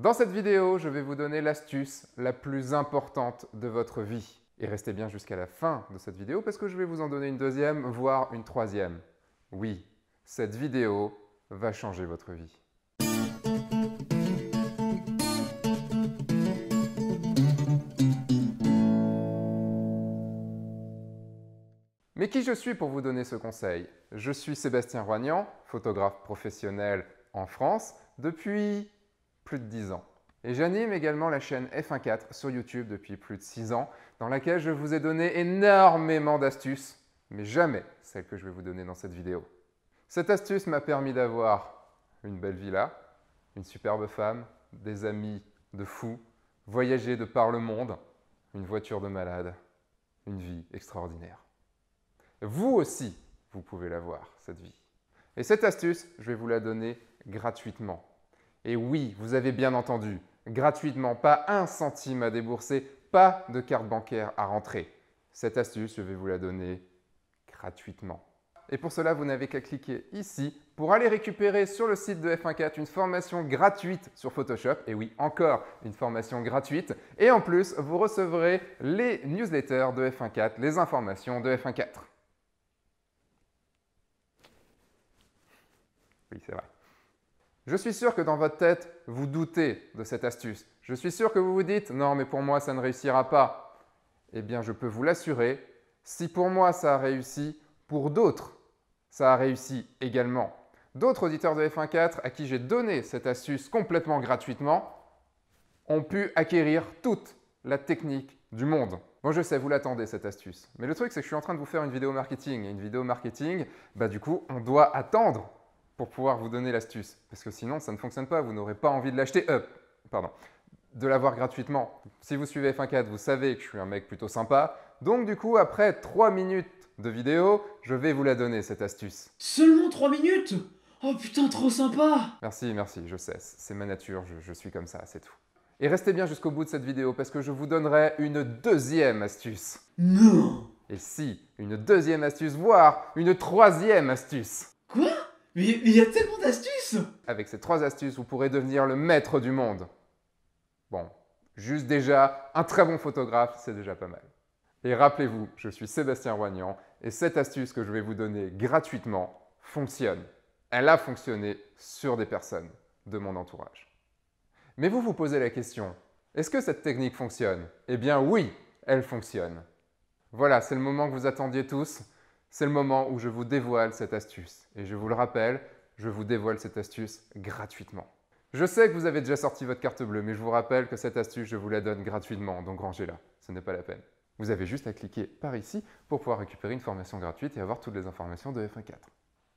Dans cette vidéo, je vais vous donner l'astuce la plus importante de votre vie. Et restez bien jusqu'à la fin de cette vidéo parce que je vais vous en donner une deuxième, voire une troisième. Oui, cette vidéo va changer votre vie. Mais qui je suis pour vous donner ce conseil? Je suis Sébastien Roignan, photographe professionnel en France depuis plus de 10 ans. Et j'anime également la chaîne F1.4 sur YouTube depuis plus de 6 ans, dans laquelle je vous ai donné énormément d'astuces, mais jamais celle que je vais vous donner dans cette vidéo. Cette astuce m'a permis d'avoir une belle villa, une superbe femme, des amis de fou, voyager de par le monde, une voiture de malade, une vie extraordinaire. Vous aussi, vous pouvez l'avoir, cette vie. Et cette astuce, je vais vous la donner gratuitement. Et oui, vous avez bien entendu, gratuitement, pas un centime à débourser, pas de carte bancaire à rentrer. Cette astuce, je vais vous la donner gratuitement. Et pour cela, vous n'avez qu'à cliquer ici pour aller récupérer sur le site de F1.4 une formation gratuite sur Photoshop. Et oui, encore une formation gratuite. Et en plus, vous recevrez les newsletters de F1.4, les informations de F1.4. Oui, c'est vrai. Je suis sûr que dans votre tête, vous doutez de cette astuce. Je suis sûr que vous vous dites « Non, mais pour moi, ça ne réussira pas ». Eh bien, je peux vous l'assurer, si pour moi ça a réussi, pour d'autres, ça a réussi également. D'autres auditeurs de F1.4 à qui j'ai donné cette astuce complètement gratuitement ont pu acquérir toute la technique du monde. Bon, je sais, vous l'attendez cette astuce. Mais le truc, c'est que je suis en train de vous faire une vidéo marketing. Et une vidéo marketing, du coup, on doit attendre pour pouvoir vous donner l'astuce. Parce que sinon, ça ne fonctionne pas. Vous n'aurez pas envie de l'acheter. De l'avoir gratuitement. Si vous suivez F1.4, vous savez que je suis un mec plutôt sympa. Donc du coup, après 3 minutes de vidéo, je vais vous la donner, cette astuce. Seulement 3 minutes? Oh putain, trop sympa! Merci, je sais. C'est ma nature, je suis comme ça, c'est tout. Et restez bien jusqu'au bout de cette vidéo parce que je vous donnerai une deuxième astuce. Non! Et si, une deuxième astuce, voire une troisième astuce. Quoi? Mais il y a tellement d'astuces! Avec ces 3 astuces, vous pourrez devenir le maître du monde. Bon, juste déjà, un très bon photographe, c'est déjà pas mal. Et rappelez-vous, je suis Sébastien Roignan et cette astuce que je vais vous donner gratuitement fonctionne. Elle a fonctionné sur des personnes de mon entourage. Mais vous vous posez la question, est-ce que cette technique fonctionne? Eh bien oui, elle fonctionne. Voilà, c'est le moment que vous attendiez tous. C'est le moment où je vous dévoile cette astuce. Et je vous le rappelle, je vous dévoile cette astuce gratuitement. Je sais que vous avez déjà sorti votre carte bleue, mais je vous rappelle que cette astuce, je vous la donne gratuitement, donc rangez-la, ce n'est pas la peine. Vous avez juste à cliquer par ici pour pouvoir récupérer une formation gratuite et avoir toutes les informations de F1.4.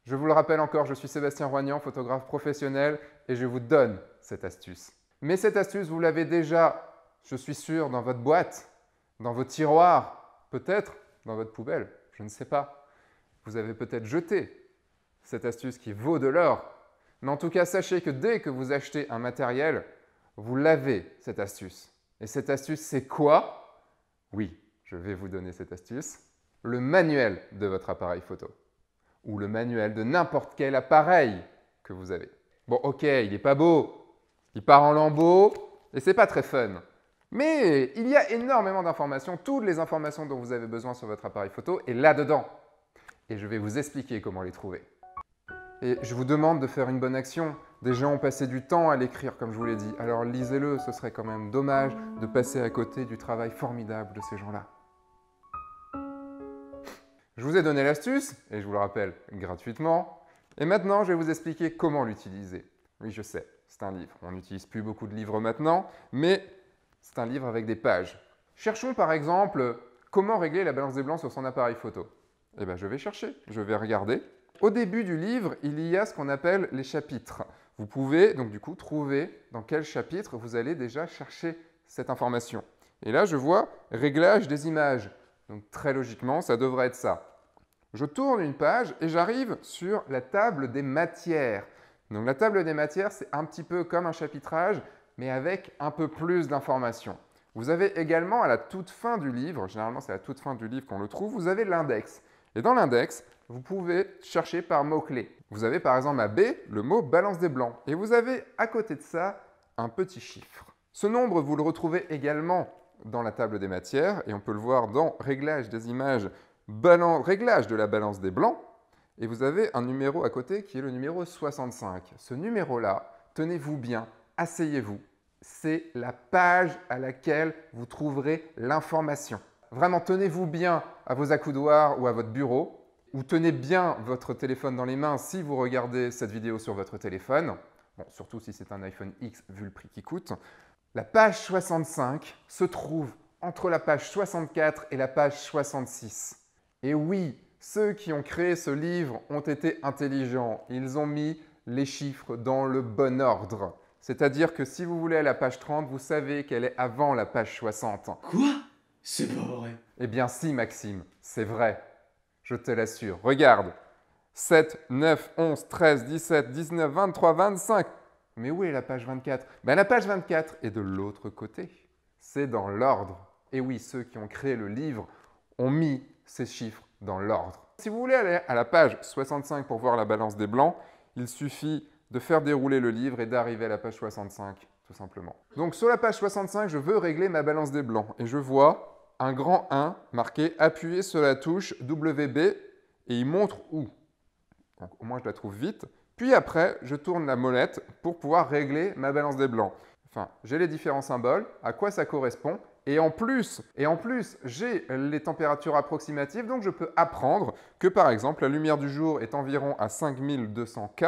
Je vous le rappelle encore, je suis Sébastien Roignan, photographe professionnel, et je vous donne cette astuce. Mais cette astuce, vous l'avez déjà, je suis sûr, dans votre boîte, dans vos tiroirs, peut-être dans votre poubelle, je ne sais pas. Vous avez peut-être jeté cette astuce qui vaut de l'or. Mais en tout cas, sachez que dès que vous achetez un matériel, vous l'avez, cette astuce. Et cette astuce, c'est quoi? Oui, je vais vous donner cette astuce. Le manuel de votre appareil photo. Ou le manuel de n'importe quel appareil que vous avez. Bon, ok, il n'est pas beau. Il part en lambeaux et c'est pas très fun. Mais il y a énormément d'informations, toutes les informations dont vous avez besoin sur votre appareil photo est là-dedans. Et je vais vous expliquer comment les trouver. Et je vous demande de faire une bonne action. Des gens ont passé du temps à l'écrire, comme je vous l'ai dit. Alors lisez-le, ce serait quand même dommage de passer à côté du travail formidable de ces gens-là. Je vous ai donné l'astuce, et je vous le rappelle gratuitement. Et maintenant, je vais vous expliquer comment l'utiliser. Oui, je sais, c'est un livre. On n'utilise plus beaucoup de livres maintenant, mais c'est un livre avec des pages. Cherchons par exemple comment régler la balance des blancs sur son appareil photo. Eh bien, je vais chercher, je vais regarder. Au début du livre, il y a ce qu'on appelle les chapitres. Vous pouvez donc du coup trouver dans quel chapitre vous allez déjà chercher cette information. Et là, je vois « Réglage des images ». Donc très logiquement, ça devrait être ça. Je tourne une page et j'arrive sur la table des matières. Donc la table des matières, c'est un petit peu comme un chapitrage, mais avec un peu plus d'informations. Vous avez également à la toute fin du livre, généralement c'est à la toute fin du livre qu'on le trouve, vous avez l'index. Et dans l'index, vous pouvez chercher par mots-clés. Vous avez par exemple à B, le mot balance des blancs. Et vous avez à côté de ça un petit chiffre. Ce nombre, vous le retrouvez également dans la table des matières, et on peut le voir dans Réglage des images, Réglage de la balance des blancs, et vous avez un numéro à côté qui est le numéro 65. Ce numéro-là, tenez-vous bien, asseyez-vous, c'est la page à laquelle vous trouverez l'information. Vraiment, tenez-vous bien à vos accoudoirs ou à votre bureau, ou tenez bien votre téléphone dans les mains si vous regardez cette vidéo sur votre téléphone, bon, surtout si c'est un iPhone X vu le prix qui coûte. La page 65 se trouve entre la page 64 et la page 66. Et oui, ceux qui ont créé ce livre ont été intelligents. Ils ont mis les chiffres dans le bon ordre. C'est-à-dire que si vous voulez à la page 30, vous savez qu'elle est avant la page 60. Quoi? C'est pas vrai. Eh bien si, Maxime, c'est vrai. Je te l'assure. Regarde. 7, 9, 11, 13, 17, 19, 23, 25. Mais où est la page 24? Ben, la page 24 est de l'autre côté. C'est dans l'ordre. Et oui, ceux qui ont créé le livre ont mis ces chiffres dans l'ordre. Si vous voulez aller à la page 65 pour voir la balance des blancs, il suffit de faire dérouler le livre et d'arriver à la page 65, tout simplement. Donc sur la page 65, je veux régler ma balance des blancs. Et je vois un grand 1 marqué « Appuyez sur la touche WB » et il montre où. Donc au moins je la trouve vite. Puis après, je tourne la molette pour pouvoir régler ma balance des blancs. Enfin, j'ai les différents symboles, à quoi ça correspond. Et en plus, j'ai les températures approximatives, donc je peux apprendre que par exemple, la lumière du jour est environ à 5200 K,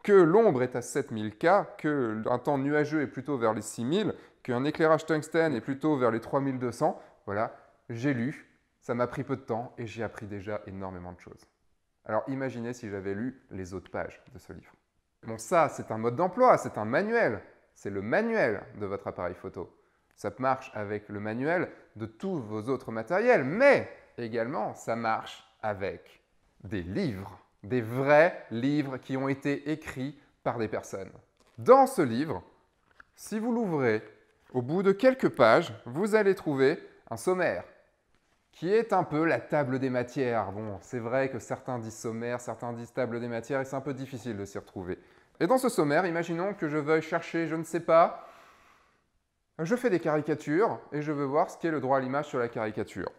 que l'ombre est à 7000 K, qu'un temps nuageux est plutôt vers les 6000, qu'un éclairage tungstène est plutôt vers les 3200. Voilà, j'ai lu, ça m'a pris peu de temps et j'ai appris déjà énormément de choses. Alors imaginez si j'avais lu les autres pages de ce livre. Bon, ça, c'est un mode d'emploi, c'est un manuel. C'est le manuel de votre appareil photo. Ça marche avec le manuel de tous vos autres matériels, mais également, ça marche avec des livres, des vrais livres qui ont été écrits par des personnes. Dans ce livre, si vous l'ouvrez, au bout de quelques pages, vous allez trouver un sommaire qui est un peu la table des matières. Bon, c'est vrai que certains disent sommaire, certains disent table des matières, et c'est un peu difficile de s'y retrouver. Et dans ce sommaire, imaginons que je veuille chercher, je ne sais pas, je fais des caricatures et je veux voir ce qu'est le droit à l'image sur la caricature.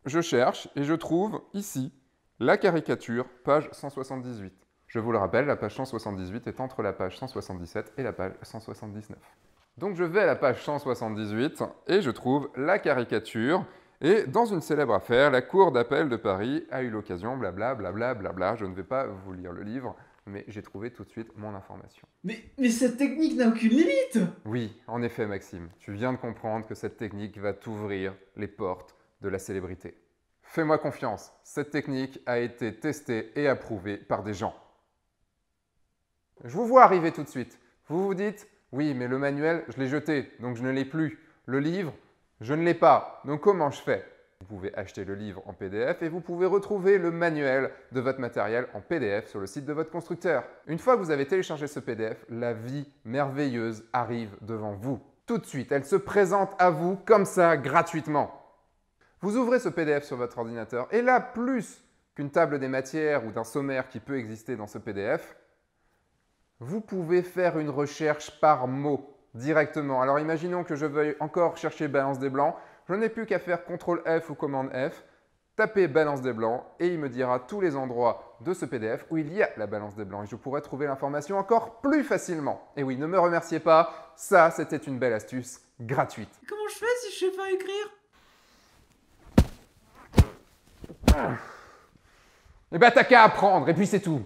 Je cherche et je trouve ici la caricature, page 178. Je vous le rappelle, la page 178 est entre la page 177 et la page 179. Donc je vais à la page 178 et je trouve la caricature. Et dans une célèbre affaire, la Cour d'appel de Paris a eu l'occasion, blablabla, blablabla. Je ne vais pas vous lire le livre, mais j'ai trouvé tout de suite mon information. Mais cette technique n'a aucune limite! Oui, en effet, Maxime, tu viens de comprendre que cette technique va t'ouvrir les portes de la célébrité. Fais-moi confiance, cette technique a été testée et approuvée par des gens. Je vous vois arriver tout de suite. Vous vous dites, oui, mais le manuel, je l'ai jeté, donc je ne l'ai plus. Le livre, je ne l'ai pas, donc comment je fais? Vous pouvez acheter le livre en PDF et vous pouvez retrouver le manuel de votre matériel en PDF sur le site de votre constructeur. Une fois que vous avez téléchargé ce PDF, la vie merveilleuse arrive devant vous. Tout de suite, elle se présente à vous comme ça, gratuitement. Vous ouvrez ce PDF sur votre ordinateur et là, plus qu'une table des matières ou d'un sommaire qui peut exister dans ce PDF, vous pouvez faire une recherche par mot directement. Alors imaginons que je veuille encore chercher balance des blancs. Je n'ai plus qu'à faire CTRL F ou commande F, taper balance des blancs et il me dira tous les endroits de ce PDF où il y a la balance des blancs et je pourrai trouver l'information encore plus facilement. Et oui, ne me remerciez pas, ça c'était une belle astuce gratuite. Comment je fais si je sais pas écrire? Eh ben t'as qu'à apprendre et puis c'est tout.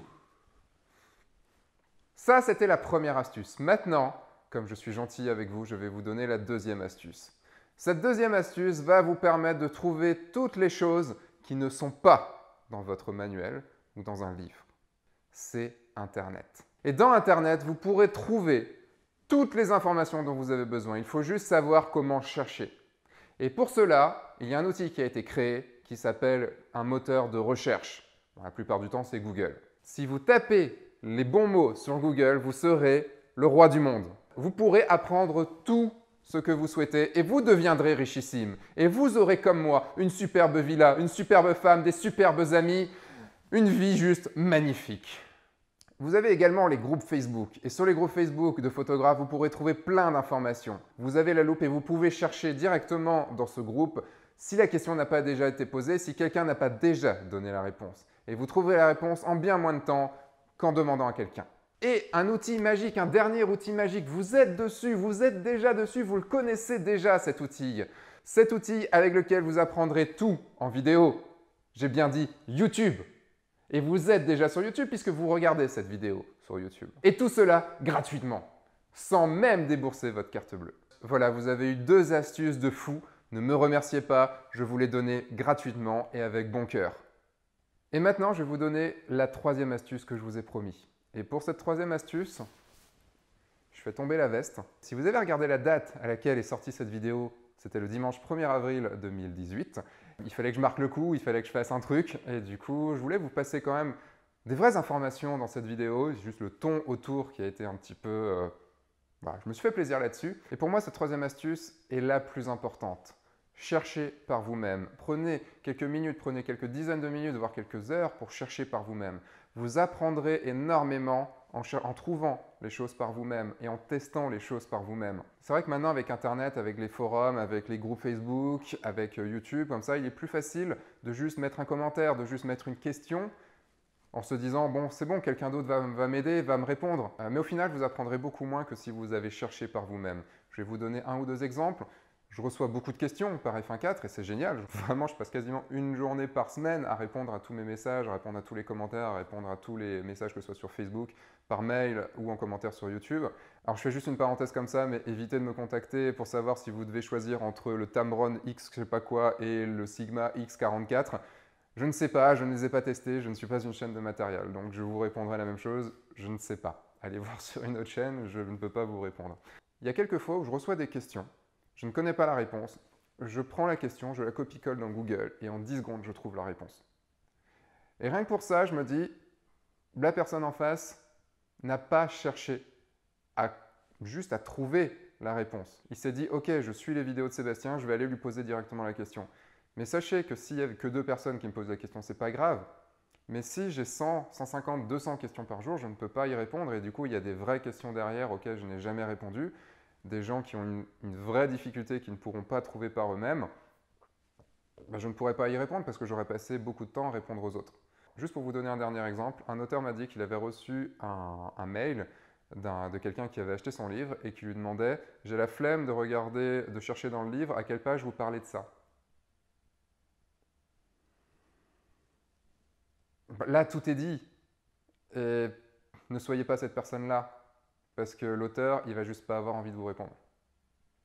Ça c'était la première astuce. Maintenant, comme je suis gentil avec vous, je vais vous donner la deuxième astuce. Cette deuxième astuce va vous permettre de trouver toutes les choses qui ne sont pas dans votre manuel ou dans un livre. C'est Internet. Et dans Internet, vous pourrez trouver toutes les informations dont vous avez besoin. Il faut juste savoir comment chercher. Et pour cela, il y a un outil qui a été créé qui s'appelle un moteur de recherche. Bon, la plupart du temps, c'est Google. Si vous tapez les bons mots sur Google, vous serez le roi du monde. Vous pourrez apprendre tout ce que vous souhaitez et vous deviendrez richissime. Et vous aurez comme moi une superbe villa, une superbe femme, des superbes amis, une vie juste magnifique. Vous avez également les groupes Facebook. Et sur les groupes Facebook de photographes, vous pourrez trouver plein d'informations. Vous avez la loupe et vous pouvez chercher directement dans ce groupe si la question n'a pas déjà été posée, si quelqu'un n'a pas déjà donné la réponse. Et vous trouverez la réponse en bien moins de temps qu'en demandant à quelqu'un. Et un outil magique, un dernier outil magique, vous êtes dessus, vous êtes déjà dessus, vous le connaissez déjà cet outil. Cet outil avec lequel vous apprendrez tout en vidéo. J'ai bien dit YouTube. Et vous êtes déjà sur YouTube puisque vous regardez cette vidéo sur YouTube. Et tout cela gratuitement, sans même débourser votre carte bleue. Voilà, vous avez eu 2 astuces de fou. Ne me remerciez pas, je vous les donnais gratuitement et avec bon cœur. Et maintenant, je vais vous donner la 3e astuce que je vous ai promis. Et pour cette 3e astuce, je fais tomber la veste. Si vous avez regardé la date à laquelle est sortie cette vidéo, c'était le dimanche 1er avril 2018. Il fallait que je marque le coup, il fallait que je fasse un truc. Et du coup, je voulais vous passer quand même des vraies informations dans cette vidéo. Juste le ton autour qui a été un petit peu... Voilà, je me suis fait plaisir là-dessus. Et pour moi, cette 3e astuce est la plus importante. Cherchez par vous-même. Prenez quelques minutes, prenez quelques dizaines de minutes, voire quelques heures pour chercher par vous-même. Vous apprendrez énormément en trouvant les choses par vous-même et en testant les choses par vous-même. C'est vrai que maintenant, avec Internet, avec les forums, avec les groupes Facebook, avec YouTube, comme ça, il est plus facile de juste mettre un commentaire, de juste mettre une question en se disant « bon, c'est bon, quelqu'un d'autre va m'aider, va me répondre ». Mais au final, vous apprendrez beaucoup moins que si vous avez cherché par vous-même. Je vais vous donner 1 ou 2 exemples. Je reçois beaucoup de questions par F1.4 et c'est génial. Vraiment, je passe quasiment une journée par semaine à répondre à tous mes messages, à répondre à tous les commentaires, à répondre à tous les messages que ce soit sur Facebook, par mail ou en commentaire sur YouTube. Alors, je fais juste une parenthèse comme ça, mais évitez de me contacter pour savoir si vous devez choisir entre le Tamron X je sais pas quoi et le Sigma X44. Je ne sais pas, je ne les ai pas testés, je ne suis pas une chaîne de matériel, donc je vous répondrai la même chose, je ne sais pas. Allez voir sur une autre chaîne, je ne peux pas vous répondre. Il y a quelques fois où je reçois des questions. Je ne connais pas la réponse, je prends la question, je la copie-colle dans Google et en 10 secondes, je trouve la réponse. Et rien que pour ça, je me dis, la personne en face n'a pas cherché juste à trouver la réponse. Il s'est dit, ok, je suis les vidéos de Sébastien, je vais aller lui poser directement la question. Mais sachez que s'il n'y a que 2 personnes qui me posent la question, ce n'est pas grave. Mais si j'ai 100, 150, 200 questions par jour, je ne peux pas y répondre et du coup, il y a des vraies questions derrière auxquelles je n'ai jamais répondu. Des gens qui ont une vraie difficulté, qui ne pourront pas trouver par eux-mêmes, ben je ne pourrais pas y répondre parce que j'aurais passé beaucoup de temps à répondre aux autres. Juste pour vous donner un dernier exemple, un auteur m'a dit qu'il avait reçu un mail de quelqu'un qui avait acheté son livre et qui lui demandait « J'ai la flemme de regarder, de chercher dans le livre à quelle page vous parlez de ça ». Là, tout est dit. Et ne soyez pas cette personne-là. Parce que l'auteur, il va juste pas avoir envie de vous répondre.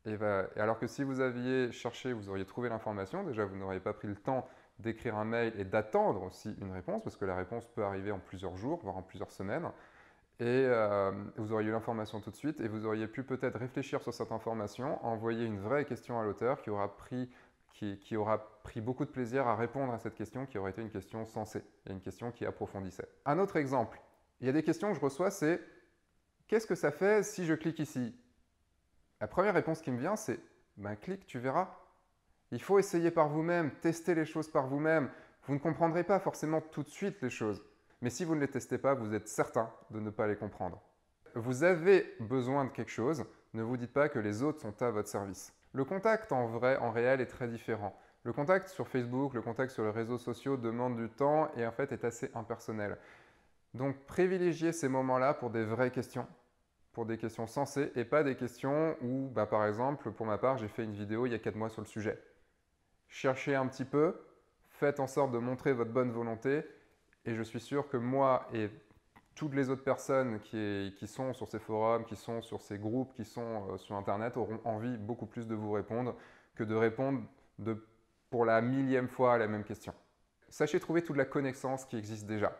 Et alors que si vous aviez cherché, vous auriez trouvé l'information, déjà vous n'auriez pas pris le temps d'écrire un mail et d'attendre aussi une réponse, parce que la réponse peut arriver en plusieurs jours, voire en plusieurs semaines. Et vous auriez eu l'information tout de suite, et vous auriez pu peut-être réfléchir sur cette information, envoyer une vraie question à l'auteur qui aura pris beaucoup de plaisir à répondre à cette question, qui aurait été une question sensée, et une question qui approfondissait. Un autre exemple, il y a des questions que je reçois, c'est qu'est-ce que ça fait si je clique ici? La première réponse qui me vient, c'est ben, clique, tu verras. Il faut essayer par vous-même, tester les choses par vous-même. Vous ne comprendrez pas forcément tout de suite les choses. Mais si vous ne les testez pas, vous êtes certain de ne pas les comprendre. Vous avez besoin de quelque chose, ne vous dites pas que les autres sont à votre service. Le contact en vrai, en réel, est très différent. Le contact sur Facebook, le contact sur les réseaux sociaux demande du temps et en fait est assez impersonnel. Donc, privilégiez ces moments-là pour des vraies questions, pour des questions sensées et pas des questions où, bah, par exemple, pour ma part, j'ai fait une vidéo il y a 4 mois sur le sujet. Cherchez un petit peu, faites en sorte de montrer votre bonne volonté et je suis sûr que moi et toutes les autres personnes qui sont sur ces forums, qui sont sur ces groupes, qui sont sur Internet auront envie beaucoup plus de vous répondre que de répondre pour la 1000e fois à la même question. Sachez trouver toute la connaissance qui existe déjà.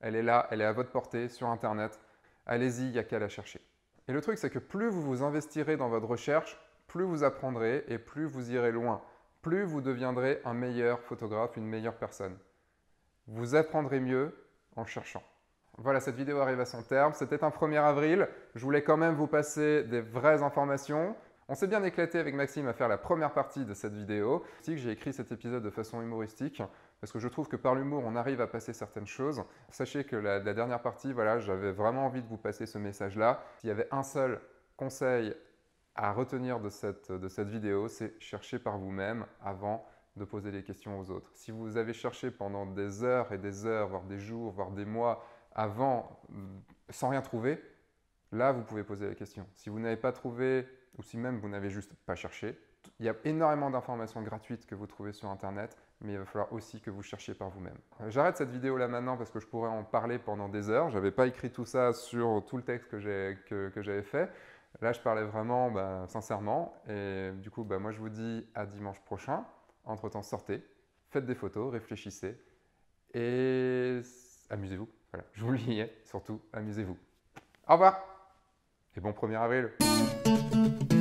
Elle est là, elle est à votre portée sur Internet. Allez-y, il n'y a qu'à la chercher. Et le truc, c'est que plus vous vous investirez dans votre recherche, plus vous apprendrez et plus vous irez loin. Plus vous deviendrez un meilleur photographe, une meilleure personne. Vous apprendrez mieux en cherchant. Voilà, cette vidéo arrive à son terme. C'était un 1er avril. Je voulais quand même vous passer des vraies informations. On s'est bien éclaté avec Maxime à faire la première partie de cette vidéo. J'ai écrit cet épisode de façon humoristique parce que je trouve que par l'humour, on arrive à passer certaines choses. Sachez que la dernière partie, voilà, j'avais vraiment envie de vous passer ce message-là. S'il y avait un seul conseil à retenir de cette vidéo, c'est chercher par vous-même avant de poser les questions aux autres. Si vous avez cherché pendant des heures et des heures, voire des jours, voire des mois avant, sans rien trouver, là, vous pouvez poser la question. Si vous n'avez pas trouvé, ou si même vous n'avez juste pas cherché, il y a énormément d'informations gratuites que vous trouvez sur Internet, mais il va falloir aussi que vous cherchiez par vous-même. J'arrête cette vidéo là maintenant parce que je pourrais en parler pendant des heures. Je n'avais pas écrit tout ça sur tout le texte que j'avais fait. Là, je parlais vraiment sincèrement. Et du coup, moi, je vous dis à dimanche prochain. Entre-temps, sortez, faites des photos, réfléchissez et amusez-vous. Voilà, je vous le dis, surtout, amusez-vous. Au revoir et bon 1er avril.